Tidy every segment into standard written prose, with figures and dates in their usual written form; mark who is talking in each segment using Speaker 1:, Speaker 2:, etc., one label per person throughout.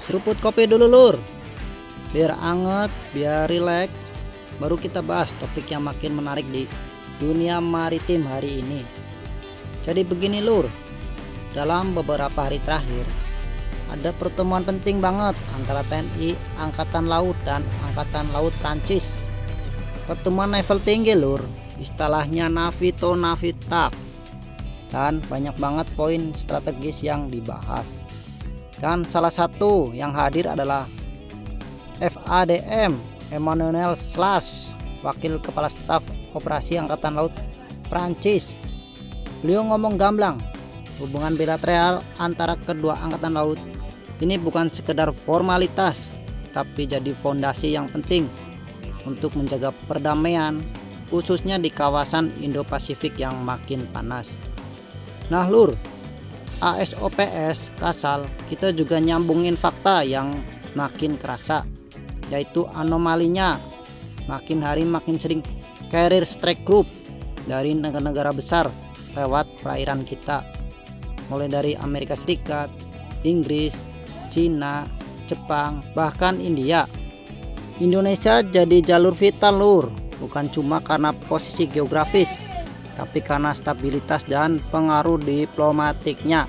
Speaker 1: Seruput kopi dulu lur, biar anget, biar rileks. Baru kita bahas topik yang makin menarik di dunia maritim hari ini. Jadi begini lur, dalam beberapa hari terakhir ada pertemuan penting banget antara TNI Angkatan Laut dan Angkatan Laut Prancis. Pertemuan level tinggi lur, istilahnya Navito Navitak, dan banyak banget poin strategis yang dibahas. Dan salah satu yang hadir adalah FADM Emmanuel Slash, Wakil Kepala Staf Operasi Angkatan Laut Prancis. Beliau ngomong gamblang, hubungan bilateral antara kedua angkatan laut ini bukan sekedar formalitas, tapi jadi fondasi yang penting untuk menjaga perdamaian, khususnya di kawasan Indo-Pasifik yang makin panas. Nah lur, ASOPS Kasal kita juga nyambungin fakta yang makin kerasa, yaitu anomalinya makin hari makin sering carrier strike group dari negara-negara besar lewat perairan kita, mulai dari Amerika Serikat, Inggris, Cina, Jepang, bahkan India. Indonesia jadi jalur vital lur, bukan cuma karena posisi geografis, tapi karena stabilitas dan pengaruh diplomatiknya.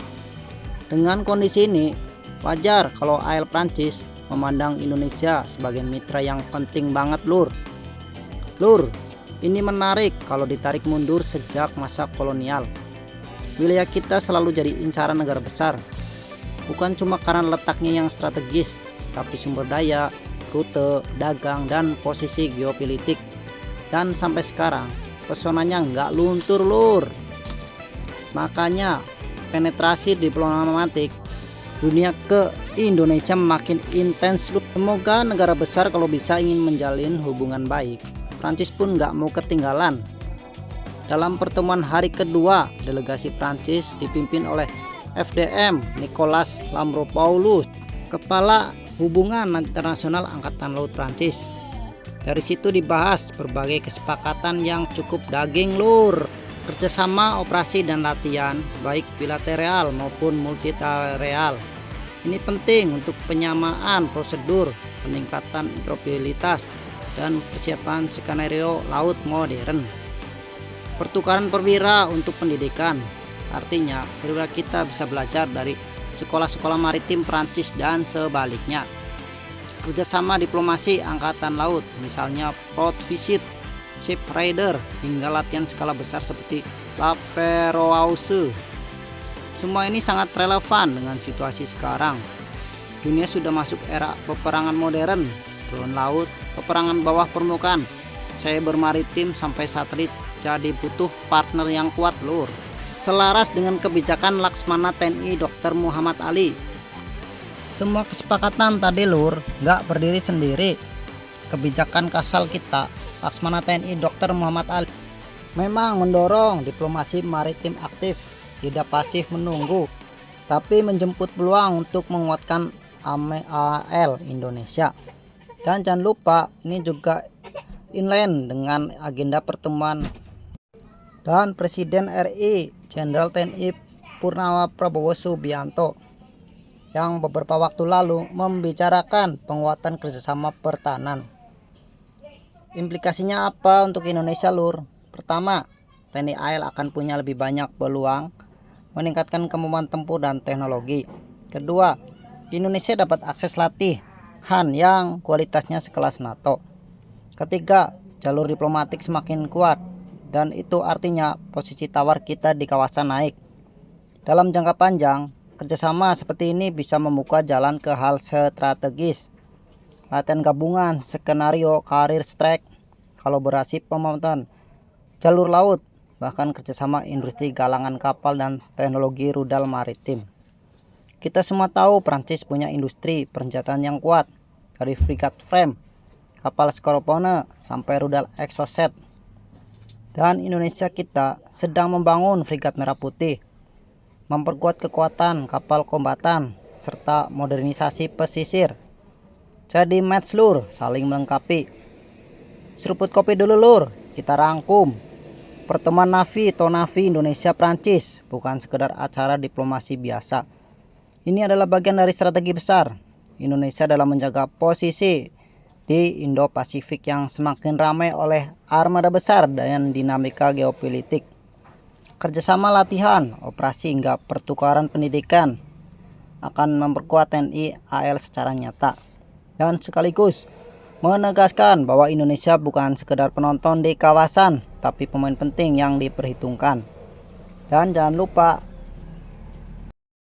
Speaker 1: Dengan kondisi ini, wajar kalau AL Prancis memandang Indonesia sebagai mitra yang penting banget lur. Lur, ini menarik kalau ditarik mundur sejak masa kolonial. Wilayah kita selalu jadi incaran negara besar, bukan cuma karena letaknya yang strategis, tapi sumber daya, rute, dagang, dan posisi geopolitik. Dan sampai sekarang, pesonanya nggak luntur lur. Makanya penetrasi diplomatik dunia ke Indonesia makin intens. Semoga negara besar kalau bisa ingin menjalin hubungan baik, Prancis pun nggak mau ketinggalan. Dalam pertemuan hari kedua, delegasi Prancis dipimpin oleh FDM Nicolas Lambropoulos, Kepala Hubungan Internasional Angkatan Laut Prancis. Dari situ dibahas berbagai kesepakatan yang cukup daging lur. Kerjasama operasi dan latihan baik bilateral maupun multilateral. Ini penting untuk penyamaan prosedur, peningkatan interoperabilitas, dan persiapan skenario laut modern. Pertukaran perwira untuk pendidikan, artinya perwira kita bisa belajar dari sekolah-sekolah maritim Prancis dan sebaliknya. Kerjasama diplomasi angkatan laut, misalnya port visit, ship rider, hingga latihan skala besar seperti La Perouse. Semua ini sangat relevan dengan situasi sekarang. Dunia sudah masuk era peperangan modern, drone laut, peperangan bawah permukaan, cyber maritim sampai satelit, jadi butuh partner yang kuat lur. Selaras dengan kebijakan Laksmana TNI Dr. Muhammad Ali. Semua kesepakatan tadi lur nggak berdiri sendiri. Kebijakan Kasal kita, Laksmana TNI Dr. Muhammad Ali, memang mendorong diplomasi maritim aktif, tidak pasif menunggu, tapi menjemput peluang untuk menguatkan AL Indonesia. Dan jangan lupa ini juga inline dengan agenda pertemuan dan Presiden RI Jenderal TNI Purnawa Prabowo Subianto yang beberapa waktu lalu membicarakan penguatan kerjasama pertahanan. Implikasinya apa untuk Indonesia lur? Pertama, TNI AL akan punya lebih banyak peluang meningkatkan kemampuan tempur dan teknologi. Kedua, Indonesia dapat akses latihan yang kualitasnya sekelas NATO. Ketiga, jalur diplomatik semakin kuat, dan itu artinya posisi tawar kita di kawasan naik. Dalam jangka panjang, kerjasama seperti ini bisa membuka jalan ke hal strategis, latihan gabungan, skenario carrier strike, kolaborasi pemantauan jalur laut, bahkan kerjasama industri galangan kapal dan teknologi rudal maritim. Kita semua tahu Prancis punya industri persenjataan yang kuat, dari frigat frame, kapal Scorpione, sampai rudal exocet. Dan Indonesia kita sedang membangun frigat merah putih, memperkuat kekuatan kapal kombatan, serta modernisasi pesisir. Jadi match lur, saling melengkapi. Seruput kopi dulu lur, kita rangkum. Pertemuan Navito Indonesia Prancis bukan sekedar acara diplomasi biasa. Ini adalah bagian dari strategi besar Indonesia dalam menjaga posisi di Indo-Pasifik yang semakin ramai oleh armada besar dan dinamika geopolitik. Kerjasama latihan, operasi hingga pertukaran pendidikan akan memperkuat TNI AL secara nyata dan sekaligus menegaskan bahwa Indonesia bukan sekedar penonton di kawasan tapi pemain penting yang diperhitungkan. Dan jangan lupa